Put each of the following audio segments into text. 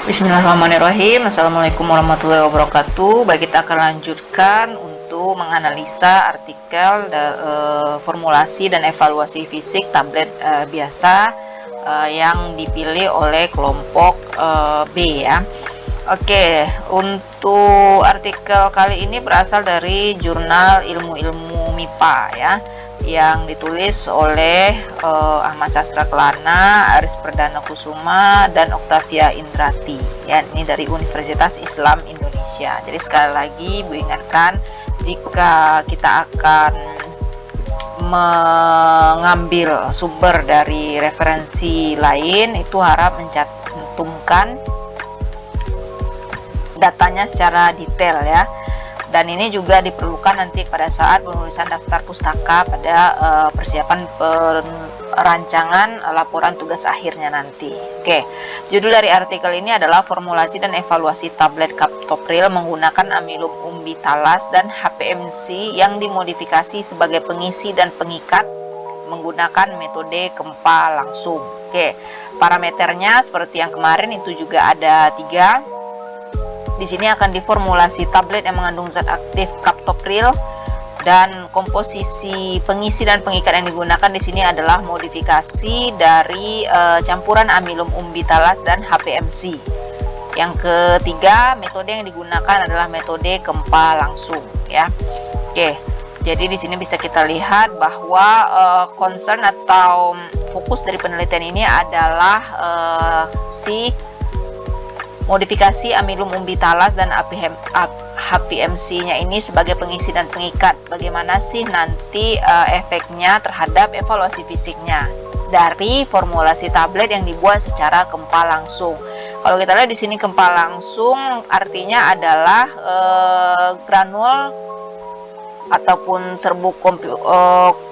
Bismillahirrahmanirrahim. Assalamualaikum warahmatullahi wabarakatuh. Baik, kita akan lanjutkan untuk menganalisa artikel formulasi dan evaluasi fisik tablet biasa yang dipilih oleh kelompok B ya. Oke, untuk artikel kali ini berasal dari jurnal ilmu-ilmu MIPA ya, yang ditulis oleh Ahmad Sastra Kelana, Aris Perdana Kusuma, dan Oktavia Indrati ya. Ini dari Universitas Islam Indonesia. Jadi sekali lagi Bu ingatkan, jika kita akan mengambil sumber dari referensi lain, itu harap mencantumkan datanya secara detail ya. Dan ini juga diperlukan nanti pada saat penulisan daftar pustaka pada persiapan perancangan laporan tugas akhirnya nanti. Oke, judul dari artikel ini adalah formulasi dan evaluasi tablet captopril menggunakan amilum umbitalas dan HPMC yang dimodifikasi sebagai pengisi dan pengikat menggunakan metode Kempa langsung. Oke, parameternya seperti yang kemarin itu juga ada 3. Di sini akan diformulasi tablet yang mengandung zat aktif captopril, dan komposisi pengisi dan pengikat yang digunakan di sini adalah modifikasi dari campuran amilum umbitalas dan HPMC. Yang ketiga, metode yang digunakan adalah metode Kempa langsung ya. Oke, jadi di sini bisa kita lihat bahwa concern atau fokus dari penelitian ini adalah modifikasi amilum umbitalas dan HPMC-nya ini sebagai pengisi dan pengikat. Bagaimana sih nanti efeknya terhadap evaluasi fisiknya dari formulasi tablet yang dibuat secara Kempa langsung. Kalau kita lihat di sini Kempa langsung artinya adalah granul ataupun serbuk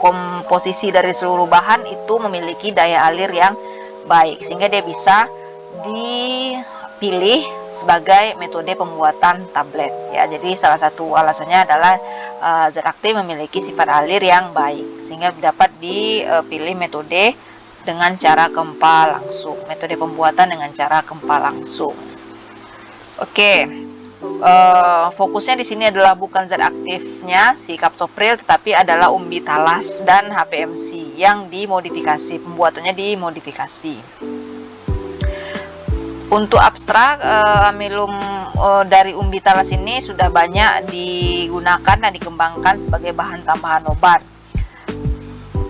komposisi dari seluruh bahan itu memiliki daya alir yang baik, sehingga dia bisa dipilih sebagai metode pembuatan tablet ya. Jadi salah satu alasannya adalah zat aktif memiliki sifat alir yang baik, sehingga dapat dipilih metode dengan cara Kempa langsung, metode pembuatan dengan cara Kempa langsung. Oke, fokusnya di sini adalah bukan zat aktifnya si captopril, tetapi adalah umbitalas dan HPMC yang dimodifikasi, pembuatannya dimodifikasi. Untuk abstrak, amilum dari umbitalas ini sudah banyak digunakan dan dikembangkan sebagai bahan tambahan obat.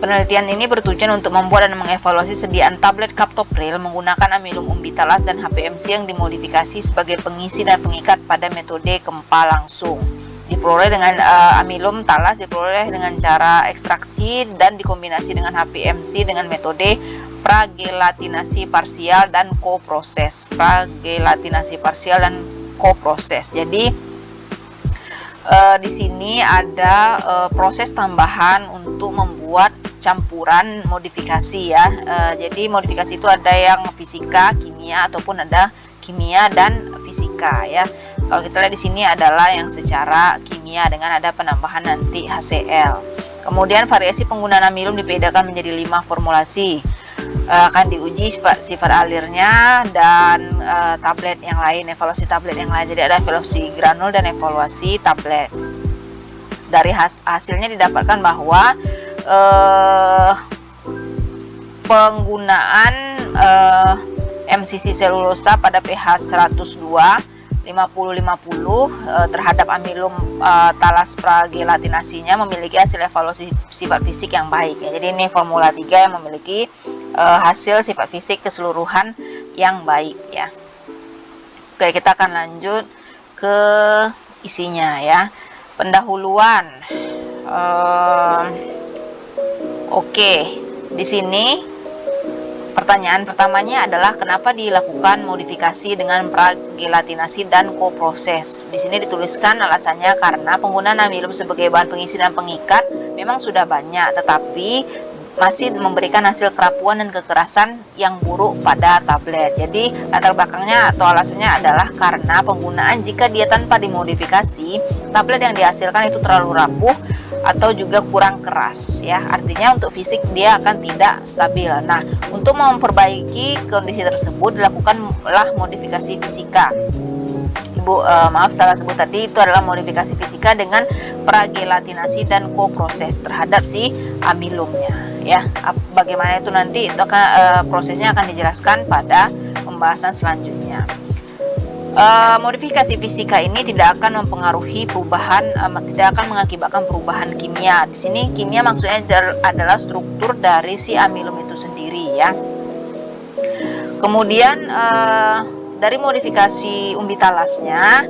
Penelitian ini bertujuan untuk membuat dan mengevaluasi sediaan tablet captopril menggunakan amilum umbitalas dan HPMC yang dimodifikasi sebagai pengisi dan pengikat pada metode Kempa langsung. Diperoleh dengan amilum talas diperoleh dengan cara ekstraksi dan dikombinasi dengan HPMC dengan metode pragelatinasi parsial dan koproses. Jadi di sini ada proses tambahan untuk membuat campuran modifikasi ya. Jadi modifikasi itu ada yang fisika, kimia, ataupun ada kimia dan fisika ya. Kalau kita lihat di sini adalah yang secara kimia dengan ada penambahan nanti HCl. Kemudian variasi penggunaan amilum dibedakan menjadi 5 formulasi. Akan diuji sifat alirnya dan tablet yang lain, evaluasi tablet yang lain. Jadi ada evaluasi granul dan evaluasi tablet. Dari hasilnya didapatkan bahwa penggunaan MCC selulosa pada pH 102 50-50 terhadap amilum talas pragelatinasinya memiliki hasil evaluasi sifat fisik yang baik ya. Jadi ini formula 3 yang memiliki hasil sifat fisik keseluruhan yang baik ya. Oke, kita akan lanjut ke isinya ya. Pendahuluan. Oke, di sini pertanyaan pertamanya adalah kenapa dilakukan modifikasi dengan pragelatinasi dan koproses. Di sini dituliskan alasannya karena penggunaan amilum sebagai bahan pengisi dan pengikat memang sudah banyak, tetapi masih memberikan hasil kerapuan dan kekerasan yang buruk pada tablet. Jadi latar belakangnya atau alasannya adalah karena penggunaan jika dia tanpa dimodifikasi, tablet yang dihasilkan itu terlalu rapuh atau juga kurang keras ya. Artinya untuk fisik dia akan tidak stabil. Nah, untuk memperbaiki kondisi tersebut dilakukanlah modifikasi fisika. Ibu maaf salah sebut tadi, itu adalah modifikasi fisika dengan pragelatinasi dan koproses terhadap si amilumnya ya. Bagaimana itu nanti itu akan prosesnya akan dijelaskan pada pembahasan selanjutnya. Modifikasi fisika ini tidak akan mempengaruhi perubahan, tidak akan mengakibatkan perubahan kimia. Di sini kimia maksudnya adalah struktur dari si amilum itu sendiri ya. Kemudian dari modifikasi umbi talasnya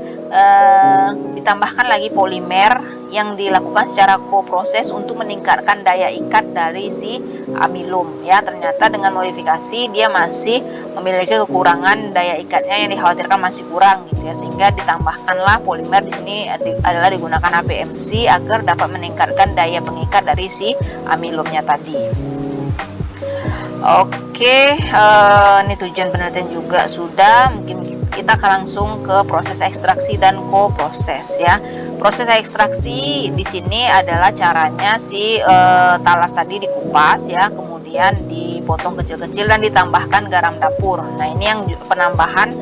ditambahkan lagi polimer yang dilakukan secara koproses untuk meningkatkan daya ikat dari si amilum ya. Ternyata dengan modifikasi dia masih memiliki kekurangan daya ikatnya yang dikhawatirkan masih kurang gitu ya, sehingga ditambahkanlah polimer. Di sini adalah digunakan HPMC agar dapat meningkatkan daya pengikat dari si amilumnya tadi. Oke, ini tujuan penelitian juga sudah. Mungkin kita akan langsung ke proses ekstraksi dan koproses ya. Proses ekstraksi di sini adalah caranya si talas tadi dikupas ya, kemudian dipotong kecil-kecil dan ditambahkan garam dapur. Nah, ini yang penambahan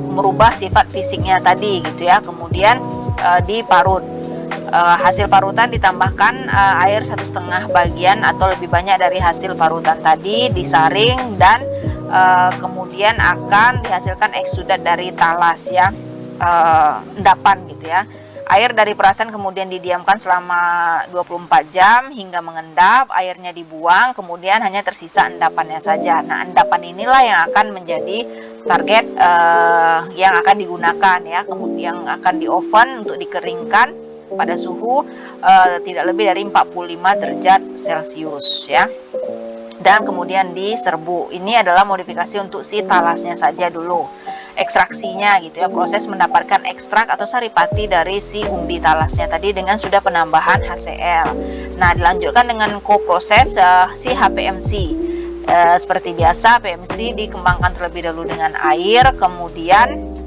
merubah sifat fisiknya tadi gitu ya. Kemudian diparut. Hasil parutan ditambahkan air 1,5 bagian atau lebih banyak dari hasil parutan tadi, disaring dan kemudian akan dihasilkan eksudat dari talas ya, endapan gitu ya. Air dari perasan kemudian didiamkan selama 24 jam hingga mengendap, airnya dibuang, kemudian hanya tersisa endapannya saja. Nah, endapan inilah yang akan menjadi target yang akan digunakan ya, kemudian akan di oven untuk dikeringkan pada suhu tidak lebih dari 45 derajat Celcius ya, dan kemudian diserbu. Ini adalah modifikasi untuk si talasnya saja dulu, ekstraksinya gitu ya, proses mendapatkan ekstrak atau saripati dari si umbi talasnya tadi dengan sudah penambahan HCl. Nah, dilanjutkan dengan koproses si HPMC. Seperti biasa, HPMC dikembangkan terlebih dahulu dengan air, kemudian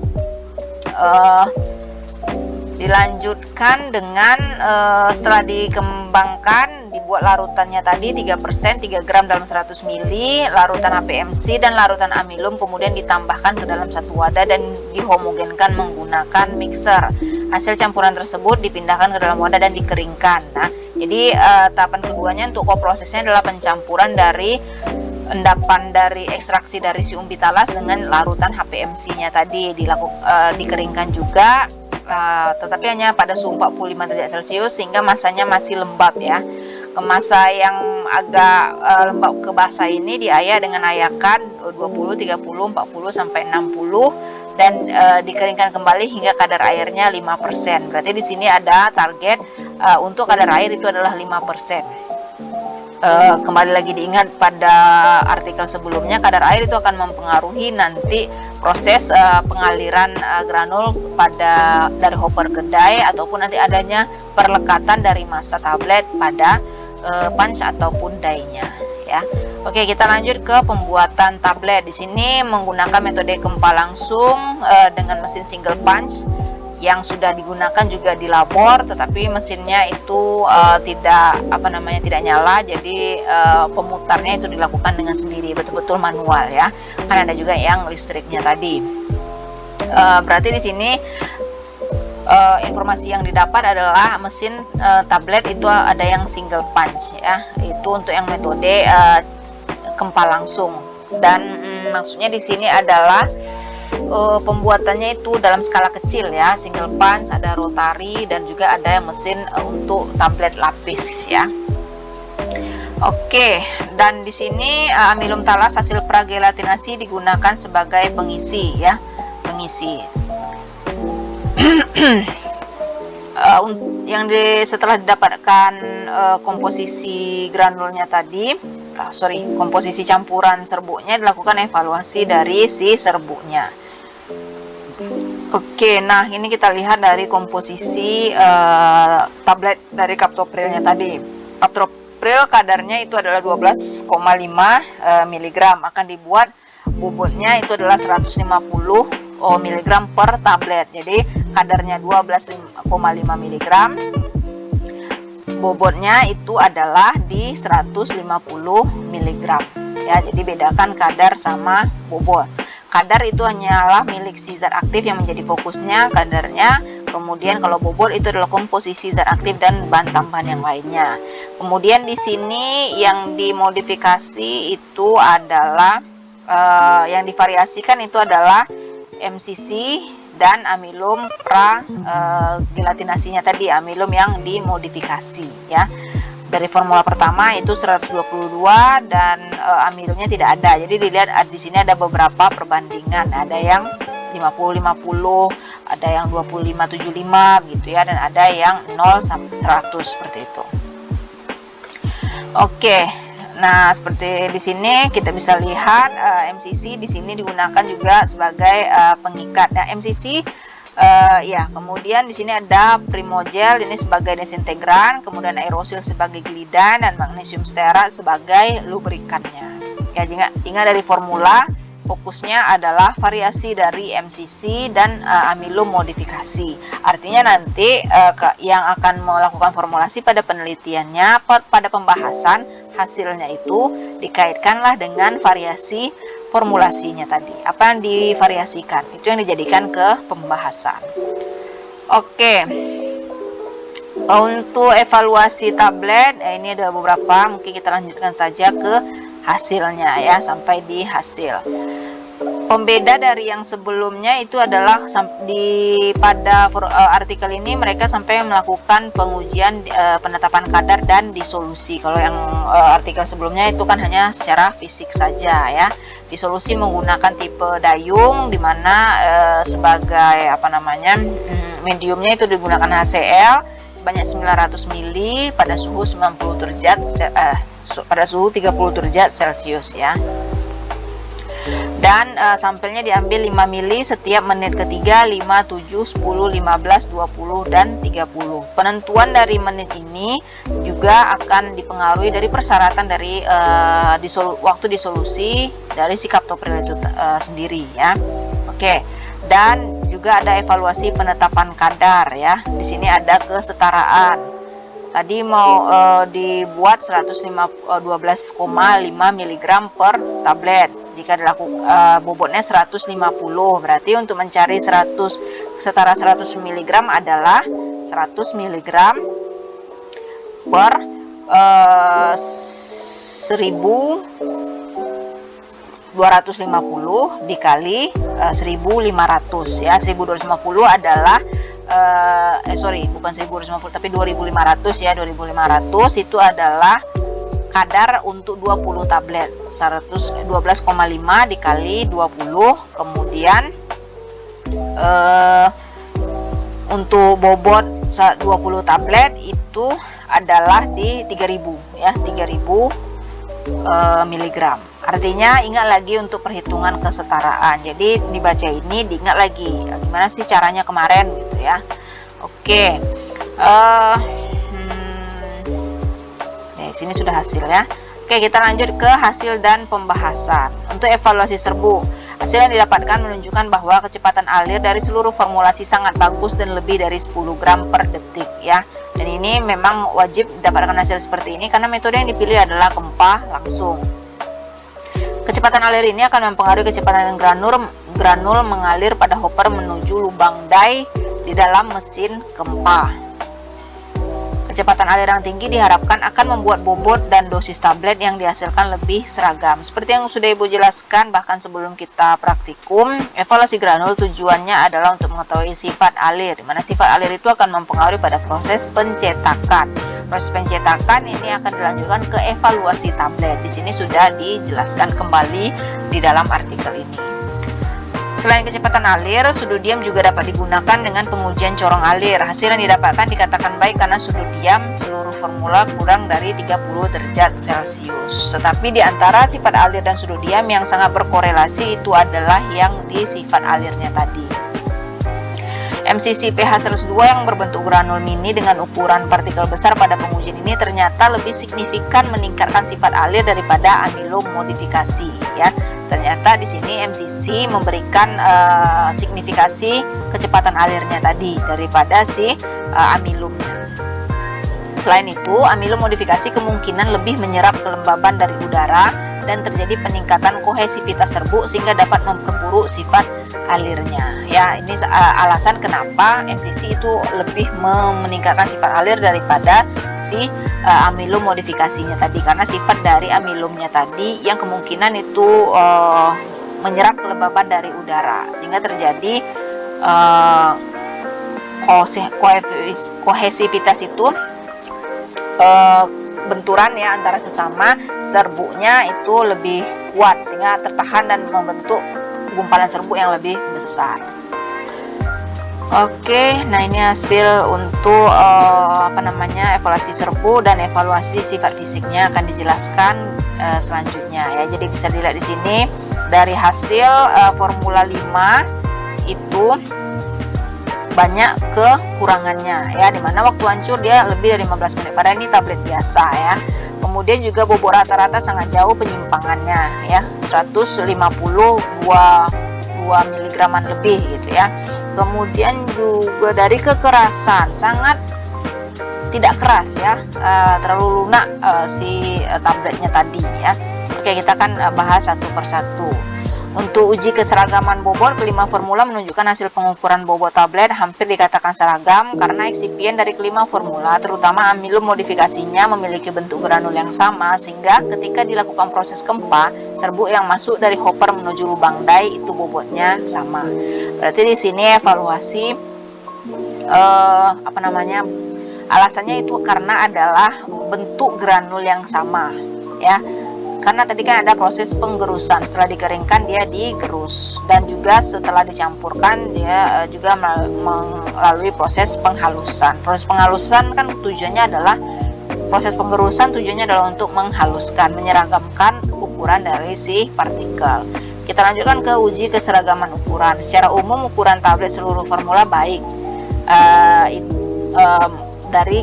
dilanjutkan dengan setelah dikembangkan dibuat larutannya tadi 3% 3 gram dalam 100 ml larutan HPMC dan larutan amilum, kemudian ditambahkan ke dalam satu wadah dan dihomogenkan menggunakan mixer. Hasil campuran tersebut dipindahkan ke dalam wadah dan dikeringkan. Nah, jadi tahapan keduanya untuk koprosesnya adalah pencampuran dari endapan dari ekstraksi dari si umbi talas dengan larutan HPMC-nya tadi dikeringkan juga. Tetapi hanya pada suhu 45 derajat Celcius sehingga masanya masih lembab ya. Ke masa yang agak lembab ke basah ini diayak dengan ayakan 20, 30, 40 sampai 60 dan dikeringkan kembali hingga kadar airnya 5%. Berarti di sini ada target untuk kadar air itu adalah 5%. Kembali lagi diingat pada artikel sebelumnya, kadar air itu akan mempengaruhi nanti proses pengaliran granul dari hopper ke die ataupun nanti adanya perlekatan dari massa tablet pada punch ataupun die-nya ya. Oke, kita lanjut ke pembuatan tablet. Di sini menggunakan metode gempa langsung dengan mesin single punch yang sudah digunakan juga di labor, tetapi mesinnya itu tidak nyala, jadi pemutarnya itu dilakukan dengan sendiri, betul-betul manual ya. Kan ada juga yang listriknya tadi. Berarti di sini informasi yang didapat adalah mesin tablet itu ada yang single punch ya, itu untuk yang metode gempa langsung. Dan maksudnya di sini adalah pembuatannya itu dalam skala kecil ya, single punch, ada rotary dan juga ada mesin untuk tablet lapis ya. Oke, dan di sini amilum talas hasil pragelatinasi digunakan sebagai pengisi ya, pengisi. Setelah didapatkan komposisi granulnya tadi, komposisi campuran serbuknya, dilakukan evaluasi dari si serbuknya. Oke, nah ini kita lihat dari komposisi tablet dari kaptoprilnya tadi. Kaptopril kadarnya itu adalah 12,5 mg, akan dibuat bobotnya itu adalah 150 mg per tablet. Jadi kadarnya 12,5 mg. bobotnya itu adalah di 150 mg ya. Jadi bedakan kadar sama bobot. Kadar itu hanyalah milik si zat aktif yang menjadi fokusnya, kadarnya. Kemudian kalau bobot itu adalah komposisi zat aktif dan bahan tambahan yang lainnya. Kemudian di sini yang dimodifikasi itu adalah yang divariasikan itu adalah MCC dan amilum gelatinasinya tadi, amilum yang dimodifikasi ya. Dari formula pertama itu 122 dan amilumnya tidak ada. Jadi dilihat di sini ada beberapa perbandingan. Ada yang 50-50, ada yang 25-75 gitu ya, dan ada yang 0 sampai 100 seperti itu. Oke. Nah, seperti di sini kita bisa lihat MCC di sini digunakan juga sebagai pengikat. Nah, MCC ya, kemudian di sini ada primogel ini sebagai desintegran, kemudian aerosil sebagai glidan, dan magnesium stearat sebagai lubrikannya. Ya, ingat dari formula fokusnya adalah variasi dari MCC dan amilum modifikasi. Artinya nanti yang akan melakukan formulasi pada penelitiannya, pada pembahasan hasilnya itu dikaitkanlah dengan variasi formulasinya tadi. Apa yang divariasikan itu yang dijadikan ke pembahasan. Oke. Untuk evaluasi tablet ini ada beberapa, mungkin kita lanjutkan saja ke hasilnya ya, sampai di hasil. Pembeda dari yang sebelumnya itu adalah pada artikel ini mereka sampai melakukan pengujian penetapan kadar dan disolusi. Kalau yang artikel sebelumnya itu kan hanya secara fisik saja ya. Disolusi menggunakan tipe dayung, di mana sebagai mediumnya itu digunakan HCl sebanyak 900 ml pada suhu 90 derajat pada suhu 30 derajat Celcius ya. Dan sampelnya diambil 5 mili setiap menit ketiga, 5, 7, 10, 15, 20, dan 30. Penentuan dari menit ini juga akan dipengaruhi dari persyaratan dari waktu disolusi dari si kaptopril itu sendiri ya. Oke. Dan juga ada evaluasi penetapan kadar ya. Di sini ada kesetaraan. Tadi mau dibuat 12,5 mg per tablet. Jika dilakukan bobotnya 150, berarti untuk mencari setara 100 mg adalah 100 mg per 1250 dikali 1500 ya. 1250 adalah bukan 1250 tapi 2500 ya. 2500 itu adalah kadar untuk 20 tablet. 112,5 dikali 20, kemudian untuk bobot 20 tablet itu adalah di 3000 ya, 3000 mg. Artinya ingat lagi untuk perhitungan kesetaraan. Jadi dibaca ini, diingat lagi gimana sih caranya kemarin gitu ya. Oke. Sini sudah hasil ya. Oke, kita lanjut ke hasil dan pembahasan. Untuk evaluasi serbu, hasil yang didapatkan menunjukkan bahwa kecepatan alir dari seluruh formulasi sangat bagus dan lebih dari 10 gram per detik ya. Dan ini memang wajib dapatkan hasil seperti ini karena metode yang dipilih adalah Kempa langsung. Kecepatan alir ini akan mempengaruhi kecepatan granul mengalir pada hopper menuju lubang die di dalam mesin Kempa. Kecepatan alir yang tinggi diharapkan akan membuat bobot dan dosis tablet yang dihasilkan lebih seragam. Seperti yang sudah Ibu jelaskan bahkan sebelum kita praktikum, evaluasi granul tujuannya adalah untuk mengetahui sifat alir, di mana sifat alir itu akan mempengaruhi pada proses pencetakan. Proses pencetakan ini akan dilanjutkan ke evaluasi tablet. Di sini sudah dijelaskan kembali di dalam artikel ini. Selain kecepatan alir, sudut diam juga dapat digunakan dengan pengujian corong alir. Hasil yang didapatkan dikatakan baik karena sudut diam seluruh formula kurang dari 30 derajat Celcius. Tetapi di antara sifat alir dan sudut diam yang sangat berkorelasi itu adalah yang di sifat alirnya tadi. MCC pH 102 yang berbentuk granul mini dengan ukuran partikel besar pada pengujian ini ternyata lebih signifikan meningkatkan sifat alir daripada amilum modifikasi ya. Ternyata di sini MCC memberikan signifikasi kecepatan alirnya tadi daripada si amilumnya. selain itu, amilomodifikasi kemungkinan lebih menyerap kelembaban dari udara dan terjadi peningkatan kohesivitas serbuk sehingga dapat memperburuk sifat alirnya. Ya, ini alasan kenapa MCC itu lebih meningkatkan sifat alir daripada si amilomodifikasinya tadi, karena sifat dari amilumnya tadi yang kemungkinan itu menyerap kelembaban dari udara sehingga terjadi kohesivitas itu benturan ya antara sesama serbuknya itu lebih kuat sehingga tertahan dan membentuk gumpalan serbuk yang lebih besar. Oke, nah ini hasil untuk evaluasi serbuk dan evaluasi sifat fisiknya akan dijelaskan selanjutnya ya. Jadi bisa dilihat di sini dari hasil formula 5 itu banyak kekurangannya ya, dimana waktu hancur dia lebih dari 15 menit, padahal ini tablet biasa ya. Kemudian juga bobot rata-rata sangat jauh penyimpangannya ya, 152 mg lebih gitu ya. Kemudian juga dari kekerasan sangat tidak keras ya, terlalu lunak si tabletnya tadi ya. Oke, kita akan bahas satu persatu. Untuk uji keseragaman bobot, kelima formula menunjukkan hasil pengukuran bobot tablet hampir dikatakan seragam karena eksipien dari kelima formula, terutama amilomodifikasinya, memiliki bentuk granul yang sama sehingga ketika dilakukan proses kempa, serbuk yang masuk dari hopper menuju lubang dye itu bobotnya sama. Berarti di sini evaluasi alasannya itu karena adalah bentuk granul yang sama ya. Karena tadi kan ada proses penggerusan, setelah dikeringkan dia digerus dan juga setelah dicampurkan dia juga melalui proses penghalusan. Proses penghalusan kan tujuannya adalah proses penggerusan tujuannya adalah untuk menghaluskan, menyeragamkan ukuran dari si partikel. Kita lanjutkan ke uji keseragaman ukuran. Secara umum ukuran tablet seluruh formula baik.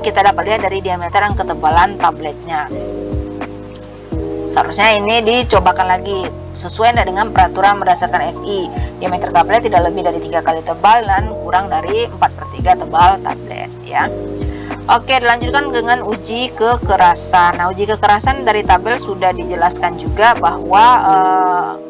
Kita dapat lihat dari diameter dan ketebalan tabletnya. Seharusnya ini dicobakan lagi sesuai dengan peraturan berdasarkan FI. Diameter tablet tidak lebih dari 3 kali tebal dan kurang dari 4/3 tebal tablet ya. Oke, dilanjutkan dengan uji kekerasan. Nah, uji kekerasan dari tabel sudah dijelaskan juga bahwa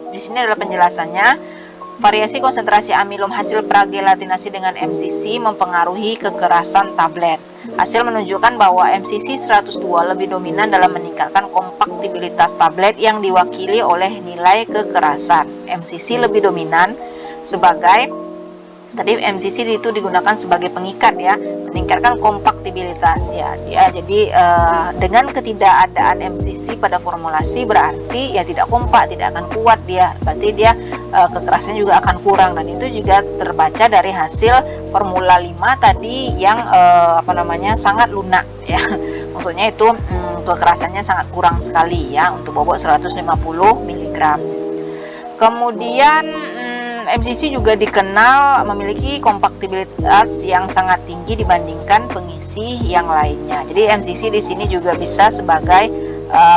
di sini adalah penjelasannya. Variasi konsentrasi amilum hasil pragelatinasi dengan MCC mempengaruhi kekerasan tablet. Hasil menunjukkan bahwa MCC 102 lebih dominan dalam meningkatkan kompaktibilitas tablet yang diwakili oleh nilai kekerasan. MCC lebih dominan sebagai, tadi MCC itu digunakan sebagai pengikat ya, meningkatkan kompaktibilitas ya. Jadi dengan ketidakadaan MCC pada formulasi berarti ya tidak kompak, tidak akan kuat dia. Berarti dia kekerasannya juga akan kurang, dan itu juga terbaca dari hasil formula 5 tadi yang sangat lunak ya. Maksudnya itu kekerasannya sangat kurang sekali ya untuk bobot 150 mg. Kemudian MCC juga dikenal memiliki kompaktibilitas yang sangat tinggi dibandingkan pengisi yang lainnya. Jadi MCC di sini juga bisa sebagai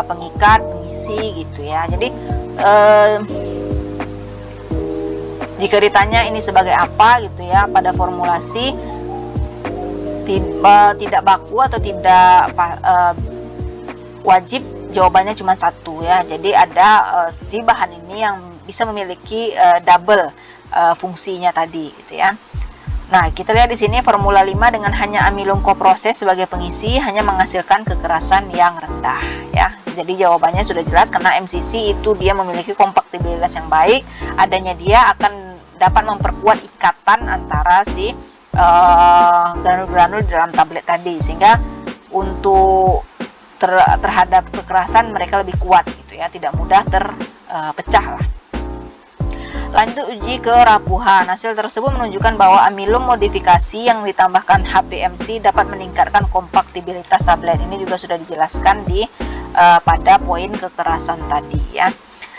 pengikat, pengisi gitu ya. Jadi jika ditanya ini sebagai apa gitu ya, pada formulasi tidak baku atau tidak wajib, jawabannya cuma satu ya. Jadi ada si bahan ini yang bisa memiliki double fungsinya tadi gitu ya. Nah, kita lihat di sini formula 5 dengan hanya amilum koproses sebagai pengisi hanya menghasilkan kekerasan yang rendah ya. Jadi jawabannya sudah jelas karena MCC itu dia memiliki kompaktibilitas yang baik, adanya dia akan dapat memperkuat ikatan antara si granul-granul di dalam tablet tadi sehingga untuk terhadap kekerasan mereka lebih kuat gitu ya, tidak mudah terpecah lah. Lanjut uji kerapuhan. Hasil tersebut menunjukkan bahwa amilum modifikasi yang ditambahkan HPMC dapat meningkatkan kompaktibilitas tablet. Ini juga sudah dijelaskan di pada poin kekerasan tadi ya.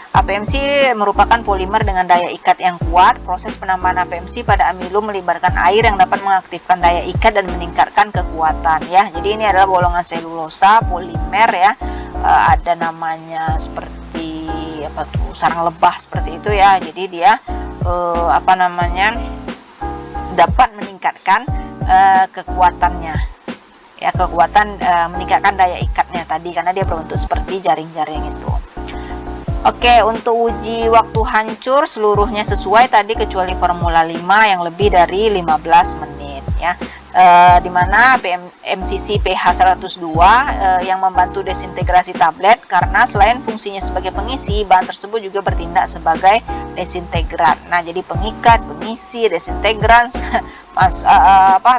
HPMC merupakan polimer dengan daya ikat yang kuat. Proses penambahan HPMC pada amilum melibatkan air yang dapat mengaktifkan daya ikat dan meningkatkan kekuatan ya. Jadi ini adalah bolongan selulosa polimer ya. Ada namanya seperti sarang lebah seperti itu ya. Jadi dia dapat meningkatkan kekuatannya ya, kekuatan meningkatkan daya ikatnya tadi karena dia berbentuk seperti jaring-jaring itu. Oke, untuk uji waktu hancur seluruhnya sesuai tadi kecuali Formula 5 yang lebih dari 15 menit ya. Dimana MCC pH 102 yang membantu desintegrasi tablet karena selain fungsinya sebagai pengisi, bahan tersebut juga bertindak sebagai desintegran. Nah, jadi pengikat, pengisi, desintegran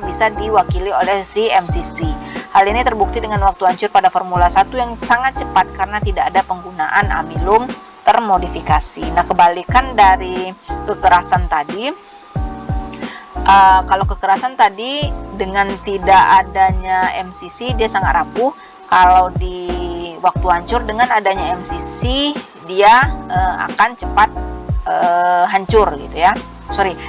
bisa diwakili oleh si MCC. Hal ini terbukti dengan waktu hancur pada Formula 1 yang sangat cepat karena tidak ada penggunaan amilum termodifikasi. Nah, kebalikan dari kekerasan tadi, kalau kekerasan tadi dengan tidak adanya MCC dia sangat rapuh. Kalau di waktu hancur dengan adanya MCC dia akan cepat hancur gitu ya.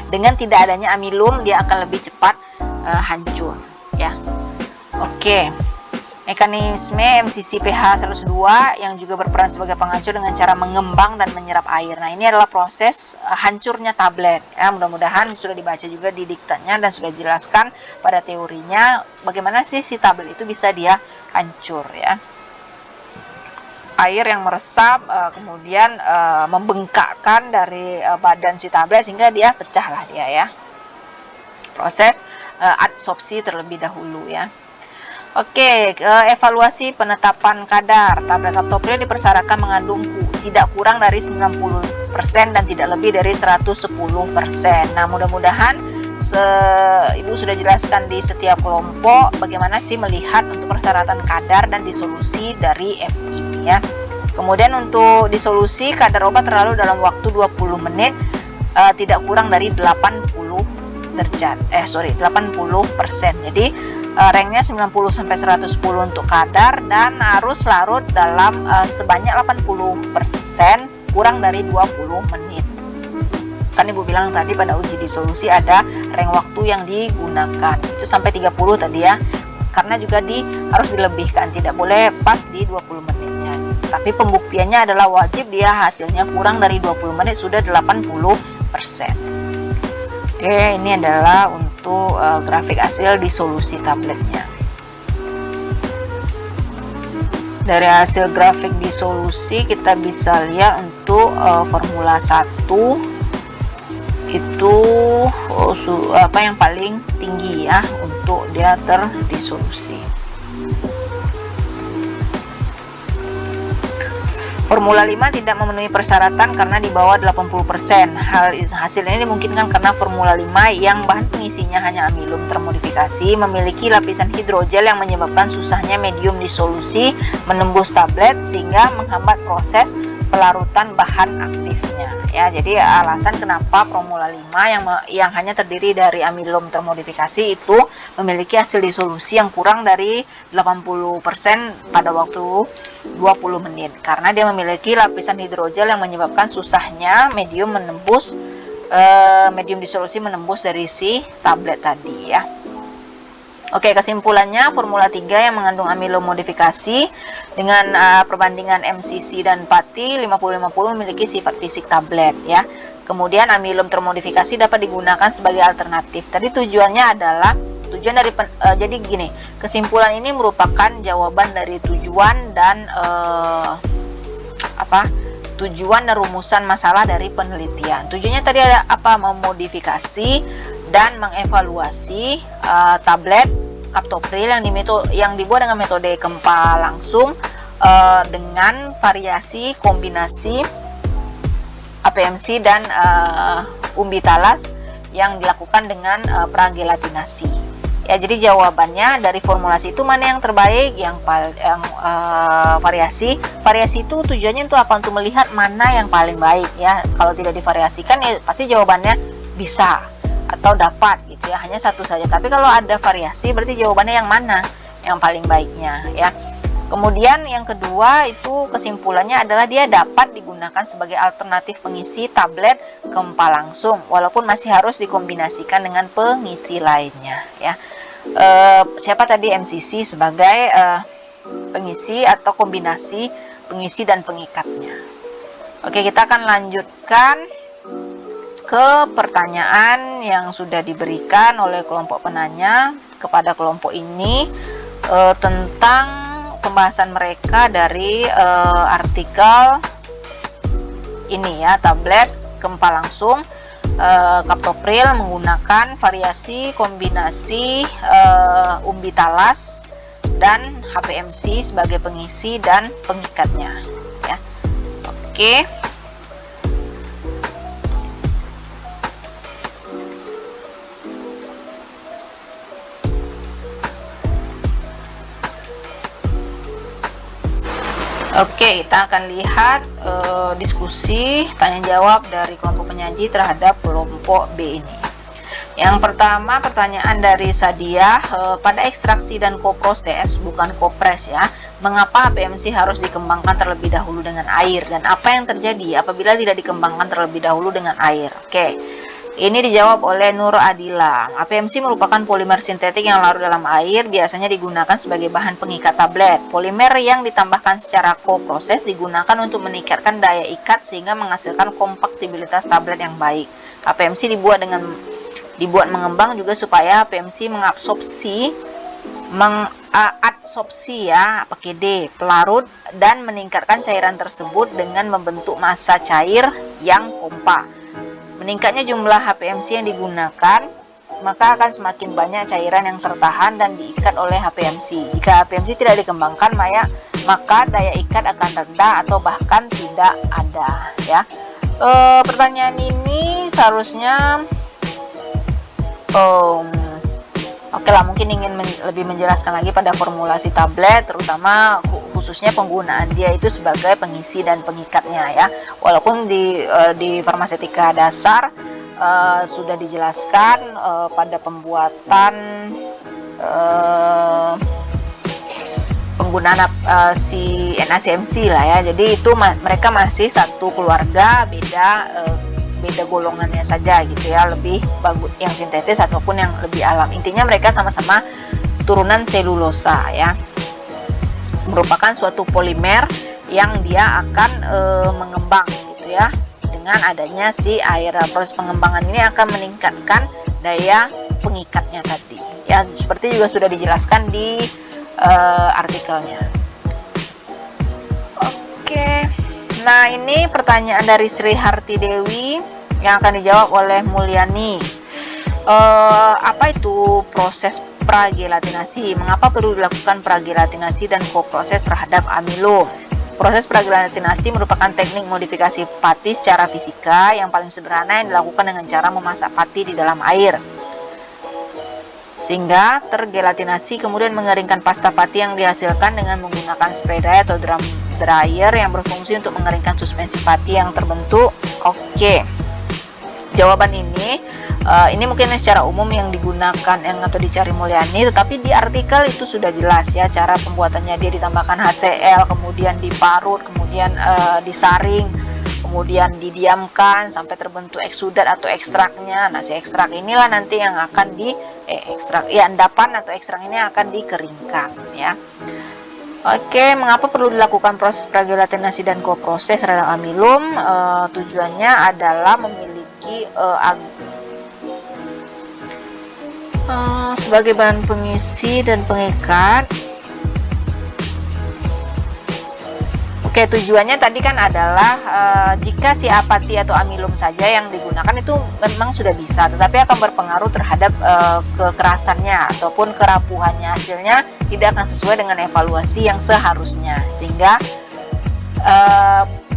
Dengan tidak adanya amilum dia akan lebih cepat hancur ya. Oke, mekanisme MCC pH 102 yang juga berperan sebagai penghancur dengan cara mengembang dan menyerap air. Nah, ini adalah proses hancurnya tablet ya. Mudah-mudahan sudah dibaca juga di diktannya dan sudah dijelaskan pada teorinya bagaimana sih si tablet itu bisa dia hancur ya. Air yang meresap kemudian membengkakkan dari badan si tablet sehingga dia pecah lah dia ya. Proses adsorpsi terlebih dahulu ya. Oke, evaluasi penetapan kadar. Tablet kaptopril dipersyaratkan mengandung tidak kurang dari 90% dan tidak lebih dari 110%. Nah, mudah-mudahan Ibu sudah jelaskan di setiap kelompok bagaimana sih melihat untuk persyaratan kadar dan disolusi dari FI ya. Kemudian untuk disolusi kadar obat terlalu dalam waktu 20 menit tidak kurang dari 80%. Jadi ranknya 90 sampai 110 untuk kadar dan harus larut dalam sebanyak 80% kurang dari 20 menit. Kan Ibu bilang tadi pada uji disolusi ada rank waktu yang digunakan itu sampai 30 tadi ya. Karena juga harus dilebihkan, tidak boleh pas di 20 menitnya. Tapi pembuktiannya adalah wajib dia hasilnya kurang dari 20 menit sudah 80%. Oke, ini adalah untuk grafik hasil disolusi tabletnya. Dari hasil grafik disolusi kita bisa lihat untuk Formula 1 itu yang paling tinggi ya untuk dia terdisolusi. Formula 5 tidak memenuhi persyaratan karena di bawah 80%. Hasil ini dimungkinkan karena Formula 5 yang bahan pengisinya hanya amilum termodifikasi memiliki lapisan hidrogel yang menyebabkan susahnya medium disolusi menembus tablet sehingga menghambat proses pelarutan bahan aktifnya ya. Jadi alasan kenapa Formula 5 yang hanya terdiri dari amilum termodifikasi itu memiliki hasil disolusi yang kurang dari 80% pada waktu 20 menit karena dia memiliki lapisan hidrogel yang menyebabkan susahnya medium disolusi menembus dari si tablet tadi ya. Oke, kesimpulannya Formula 3 yang mengandung amilum modifikasi dengan perbandingan MCC dan PATI 50-50 memiliki sifat fisik tablet ya. Kemudian amilum termodifikasi dapat digunakan sebagai alternatif. Tadi tujuan dari jadi gini, kesimpulan ini merupakan jawaban dari tujuan dan rumusan masalah dari penelitian. Tujuannya tadi ada apa? Memodifikasi dan mengevaluasi tablet kaptopril yang dibuat dengan metode gempa langsung dengan variasi kombinasi APMC dan umbitalas yang dilakukan dengan pragelatinasi. Ya, jadi jawabannya dari formulasi itu mana yang terbaik, yang variasi itu tujuannya untuk apa? Untuk melihat mana yang paling baik ya. Kalau tidak divariasikan ya pasti jawabannya bisa atau dapat gitu ya, hanya satu saja. Tapi kalau ada variasi berarti jawabannya yang mana yang paling baiknya ya. Kemudian yang kedua itu kesimpulannya adalah dia dapat digunakan sebagai alternatif pengisi tablet gempa langsung walaupun masih harus dikombinasikan dengan pengisi lainnya ya. Siapa tadi? MCC sebagai pengisi atau kombinasi pengisi dan pengikatnya. Oke, kita akan lanjutkan ke pertanyaan yang sudah diberikan oleh kelompok penanya kepada kelompok ini. tentang pembahasan mereka dari artikel ini ya, tablet gempa langsung kaptopril menggunakan variasi kombinasi umbi talas dan HPMC sebagai pengisi dan pengikatnya ya. Oke. Oke, kita akan lihat diskusi tanya jawab dari kelompok penyaji terhadap kelompok B ini. Yang pertama, pertanyaan dari Sadia, pada ekstraksi dan koproses, bukan kopres ya, mengapa HPMC harus dikembangkan terlebih dahulu dengan air, dan apa yang terjadi apabila tidak dikembangkan terlebih dahulu dengan air? Oke, ini dijawab oleh Nur Adila. HPMC merupakan polimer sintetik yang larut dalam air, biasanya digunakan sebagai bahan pengikat tablet. Polimer yang ditambahkan secara koproses digunakan untuk meningkatkan daya ikat sehingga menghasilkan kompaktibilitas tablet yang baik. HPMC dibuat mengembang juga supaya HPMC mengadsorpsi ya, pakai D, pelarut dan meningkatkan cairan tersebut dengan membentuk massa cair yang kompak. Meningkatnya jumlah HPMC yang digunakan, maka akan semakin banyak cairan yang tertahan dan diikat oleh HPMC. Jika HPMC tidak dikembangkan, maka daya ikat akan rendah atau bahkan tidak ada ya. Pertanyaan ini seharusnya oke lah, mungkin ingin lebih menjelaskan lagi pada formulasi tablet, terutama khususnya penggunaan dia itu sebagai pengisi dan pengikatnya ya. Walaupun di farmasetika dasar sudah dijelaskan pada pembuatan penggunaan si NaCMC lah ya. Jadi itu mereka masih satu keluarga, beda golongannya saja gitu ya, lebih bagus yang sintetis ataupun yang lebih alam. Intinya mereka sama-sama turunan selulosa ya, merupakan suatu polimer yang dia akan mengembang gitu ya. Dengan adanya si air, proses pengembangan ini akan meningkatkan daya pengikatnya tadi ya, seperti juga sudah dijelaskan di artikelnya. Oke. Nah, ini pertanyaan dari Sri Harti Dewi yang akan dijawab oleh Mulyani. Apa itu proses pragelatinasi? Mengapa perlu dilakukan pragelatinasi dan koproses terhadap amilum? Proses pragelatinasi merupakan teknik modifikasi pati secara fisika yang paling sederhana yang dilakukan dengan cara memasak pati di dalam air sehingga tergelatinasi, kemudian mengeringkan pasta pati yang dihasilkan dengan menggunakan spray dryer atau drum dryer yang berfungsi untuk mengeringkan suspensi pati yang terbentuk. Oke, jawaban ini mungkin secara umum yang digunakan atau dicari Mulyani, tetapi di artikel itu sudah jelas ya cara pembuatannya. Dia ditambahkan HCl, kemudian diparut, kemudian disaring, kemudian didiamkan sampai terbentuk eksudat atau ekstraknya. Nah, si ekstrak inilah nanti yang akan endapan atau ekstrak ini akan dikeringkan ya. Oke, mengapa perlu dilakukan proses pragelatinasi dan koproses terhadap amilum? Tujuannya adalah memiliki sebagai bahan pengisi dan pengikat. Oke, tujuannya tadi kan adalah jika si apati atau amilum saja yang digunakan itu memang sudah bisa, tetapi akan berpengaruh terhadap kekerasannya ataupun kerapuhannya. Hasilnya tidak akan sesuai dengan evaluasi yang seharusnya, sehingga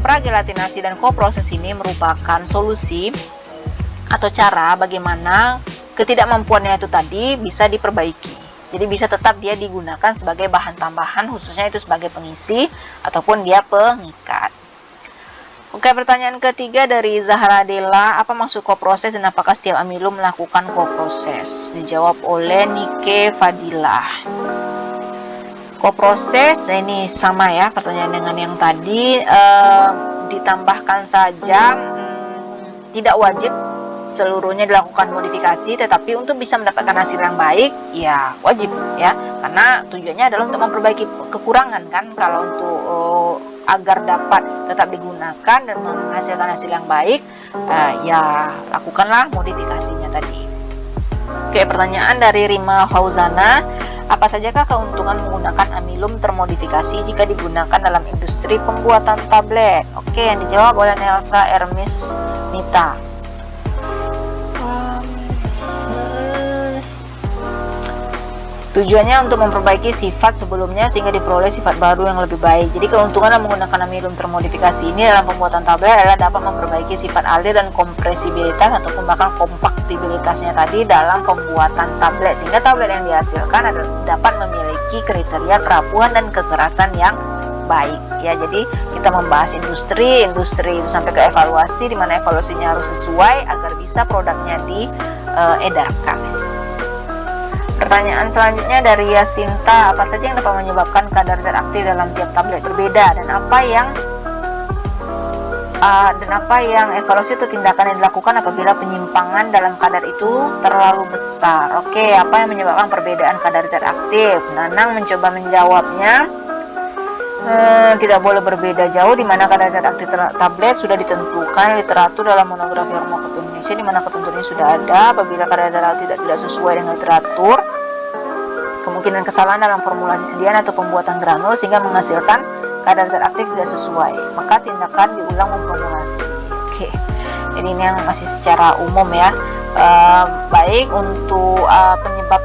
pragelatinasi dan koproses ini merupakan solusi atau cara bagaimana ketidakmampuannya itu tadi bisa diperbaiki. Jadi bisa tetap dia digunakan sebagai bahan tambahan, khususnya itu sebagai pengisi ataupun dia pengikat. Oke, pertanyaan ketiga dari Zahra Della, apa maksud koproses dan apakah setiap amilum melakukan koproses? Dijawab oleh Nike Fadilah. Koproses ini sama ya pertanyaan dengan yang tadi, ditambahkan saja, tidak wajib seluruhnya dilakukan modifikasi, tetapi untuk bisa mendapatkan hasil yang baik ya wajib ya, karena tujuannya adalah untuk memperbaiki kekurangan kan. Kalau untuk agar dapat tetap digunakan dan menghasilkan hasil yang baik, ya lakukanlah modifikasinya tadi. Oke, pertanyaan dari Rima Fauzana, Apa sajakah keuntungan menggunakan amilum termodifikasi jika digunakan dalam industri pembuatan tablet? Oke, yang dijawab oleh Nelsa Ermis Nita. Tujuannya untuk memperbaiki sifat sebelumnya sehingga diperoleh sifat baru yang lebih baik. Jadi keuntungan menggunakan amilum termodifikasi ini dalam pembuatan tablet adalah dapat memperbaiki sifat alir dan kompresibilitas ataupun bahkan kompaktibilitasnya tadi dalam pembuatan tablet, sehingga tablet yang dihasilkan dapat memiliki kriteria kerapuhan dan kekerasan yang baik ya. Jadi kita membahas industri sampai ke evaluasi, di mana evaluasinya harus sesuai agar bisa produknya diedarkan. Pertanyaan selanjutnya dari Yasinta, apa saja yang dapat menyebabkan kadar zat aktif dalam tiap tablet berbeda, dan apa yang evaluasi itu tindakan yang dilakukan apabila penyimpangan dalam kadar itu terlalu besar. Oke, apa yang menyebabkan perbedaan kadar zat aktif? Nanang mencoba menjawabnya. Tidak boleh berbeda jauh, di mana kadar zat aktif tablet sudah ditentukan literatur dalam monografi Farmakope Indonesia, di mana ketentuannya sudah ada. Apabila kadar zat aktif tidak sesuai dengan literatur, kemungkinan kesalahan dalam formulasi sediaan atau pembuatan granul sehingga menghasilkan kadar zat aktif tidak sesuai, maka tindakan diulang memformulasi. Oke, jadi ini yang masih secara umum ya. Baik untuk penyebab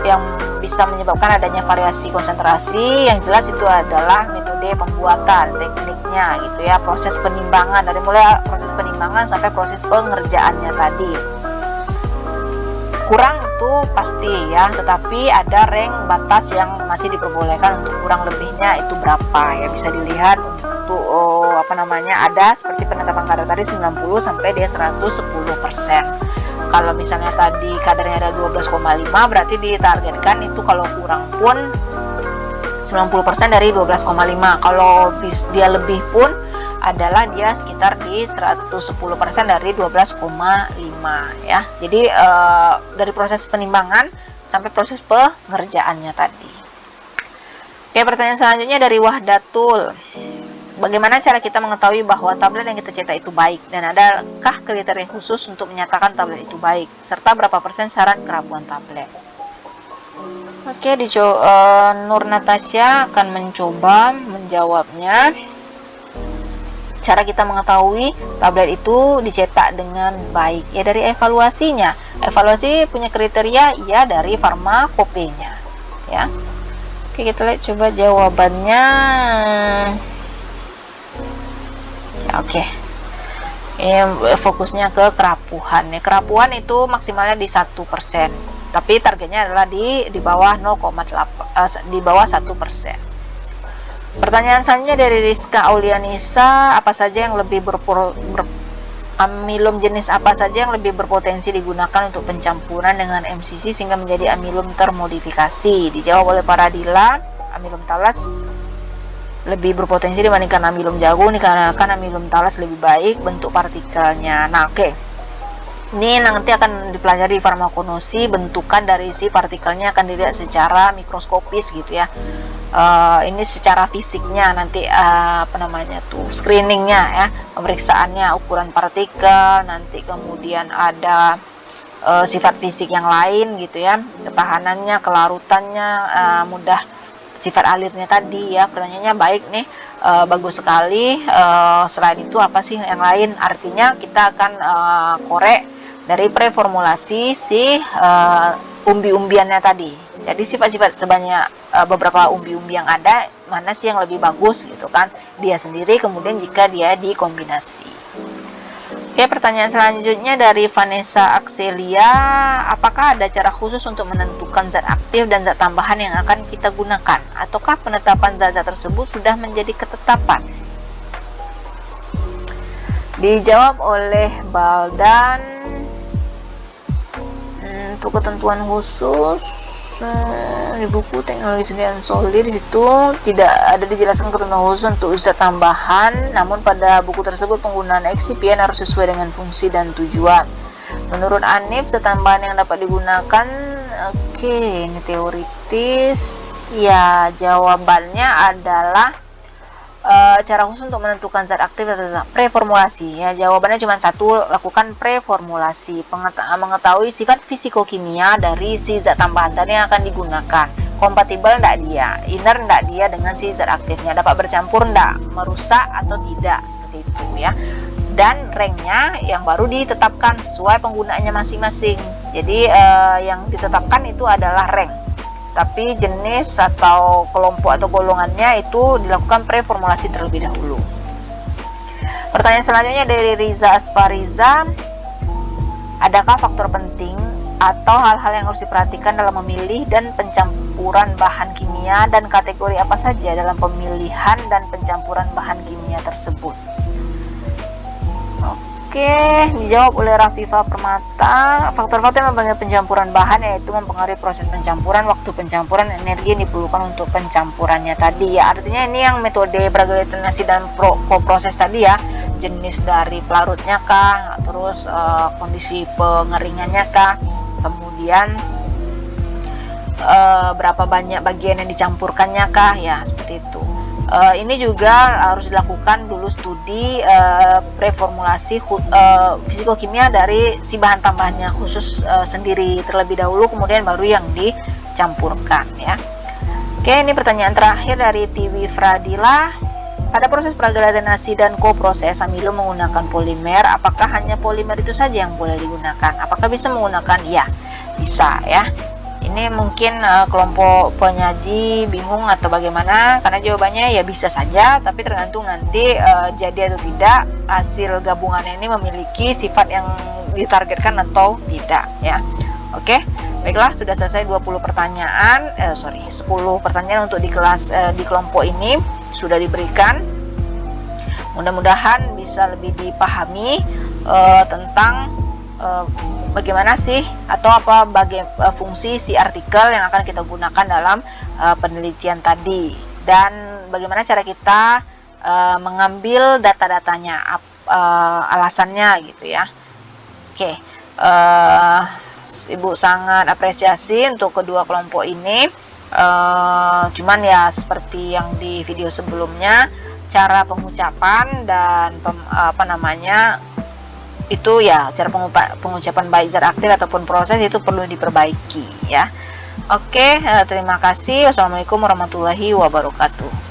yang bisa menyebabkan adanya variasi konsentrasi, yang jelas itu adalah metode pembuatan, tekniknya gitu ya, proses penimbangan, dari mulai proses penimbangan sampai proses pengerjaannya tadi. Kurang itu pasti ya, tetapi ada range batas yang masih diperbolehkan untuk kurang lebihnya itu berapa ya, bisa dilihat untuk ada seperti penetapan kadar tadi 90 sampai dia 110%. Kalau misalnya tadi kadarnya ada 12,5, berarti ditargetkan itu kalau kurang pun 90% dari 12,5. Kalau dia lebih pun adalah dia sekitar di 110% dari 12,5 ya. Jadi dari proses penimbangan sampai proses pengerjaannya tadi. Oke, pertanyaan selanjutnya dari Wahdatul. Bagaimana cara kita mengetahui bahwa tablet yang kita cetak itu baik, dan adakah kriteria khusus untuk menyatakan tablet itu baik, serta berapa persen syarat kerapuhan tablet? Oke, Nur Natasha akan mencoba menjawabnya. Cara kita mengetahui tablet itu dicetak dengan baik ya dari evaluasinya. Evaluasi punya kriteria ya dari farmakopenya ya. Oke, kita lihat coba jawabannya. Oke, ini fokusnya ke kerapuhan ya. Kerapuhan itu maksimalnya di 1%, tapi targetnya adalah di bawah 0,8, di bawah 1%. Pertanyaan selanjutnya dari Rizka Aulianisa, apa saja yang lebih amilum jenis apa saja yang lebih berpotensi digunakan untuk pencampuran dengan MCC sehingga menjadi amilum termodifikasi? Dijawab oleh Paradila, amilum talas lebih berpotensi dibandingkan amilum jagung dikarenakan amilum talas lebih baik bentuk partikelnya. Nah, oke. Ini nanti akan dipelajari di farmakonosi, bentukan dari si partikelnya akan dilihat secara mikroskopis gitu ya. Ini secara fisiknya nanti screeningnya ya, pemeriksaannya, ukuran partikel, nanti kemudian ada sifat fisik yang lain gitu ya, ketahanannya, kelarutannya, mudah, sifat alirnya tadi ya. Pertanyaannya baik nih, bagus sekali. Selain itu apa sih yang lain? Artinya kita akan korek dari preformulasi si umbi-umbiannya tadi. Jadi sifat-sifat sebanyak beberapa umbi-umbi yang ada, mana sih yang lebih bagus gitu kan, dia sendiri, kemudian jika dia dikombinasi. Oke, pertanyaan selanjutnya dari Vanessa Axelia, apakah ada cara khusus untuk menentukan zat aktif dan zat tambahan yang akan kita gunakan, ataukah penetapan zat-zat tersebut sudah menjadi ketetapan? Dijawab oleh Baldan. Untuk ketentuan khusus di buku teknologi sediaan solid di situ tidak ada dijelaskan ketentuan khusus untuk zat tambahan, namun pada buku tersebut penggunaan excipient harus sesuai dengan fungsi dan tujuan. Menurut Anif, zat tambahan yang dapat digunakan, oke, ini teoritis ya. Jawabannya adalah cara khusus untuk menentukan zat aktif adalah preformulasi ya. Jawabannya cuma satu, lakukan preformulasi, mengetahui sifat fisikokimia dari si zat tambahan tadi yang akan digunakan. kompatibel enggak dia, inner enggak dia dengan si zat aktifnya, dapat bercampur enggak, merusak atau tidak, seperti itu ya. Dan ranknya yang baru ditetapkan sesuai penggunaannya masing-masing. Jadi yang ditetapkan itu adalah rank, tapi jenis atau kelompok atau golongannya itu dilakukan preformulasi terlebih dahulu. Pertanyaan selanjutnya dari Riza Aspariza, adakah faktor penting atau hal-hal yang harus diperhatikan dalam memilih dan pencampuran bahan kimia, dan kategori apa saja dalam pemilihan dan pencampuran bahan kimia tersebut? Oke, dijawab oleh Rafifa Permata. Faktor-faktor yang mempengaruhi pencampuran bahan yaitu mempengaruhi proses pencampuran, waktu pencampuran, energi yang diperlukan untuk pencampurannya tadi ya. Artinya ini yang metode Bragg-Lioutenant dan koproses tadi ya, jenis dari pelarutnya kah, terus kondisi pengeringannya kah, kemudian berapa banyak bagian yang dicampurkannya kah ya, seperti itu. Ini juga harus dilakukan dulu studi preformulasi fisikokimia dari si bahan tambahnya khusus sendiri terlebih dahulu, kemudian baru yang dicampurkan ya. Oke, ini pertanyaan terakhir dari Tiwi Fradila. Pada proses Bragg-Lioutenant dan koproses amilo menggunakan polimer, apakah hanya polimer itu saja yang boleh digunakan? Apakah bisa menggunakan? Ya, bisa ya. Ini mungkin kelompok penyaji bingung atau bagaimana, karena jawabannya ya bisa saja, tapi tergantung nanti jadi atau tidak hasil gabungan ini memiliki sifat yang ditargetkan atau tidak ya. Oke, baiklah, sudah selesai 20 pertanyaan, 10 pertanyaan untuk di kelas di kelompok ini sudah diberikan. Mudah-mudahan bisa lebih dipahami tentang bagaimana sih atau apa fungsi si artikel yang akan kita gunakan dalam penelitian tadi, dan bagaimana cara kita mengambil data-datanya, alasannya gitu ya. Oke, Ibu sangat apresiasi untuk kedua kelompok ini. Cuman ya seperti yang di video sebelumnya, cara pengucapan dan itu ya, cara pengucapan baik zat aktif ataupun proses itu perlu diperbaiki ya. Oke, terima kasih. Wassalamualaikum warahmatullahi wabarakatuh.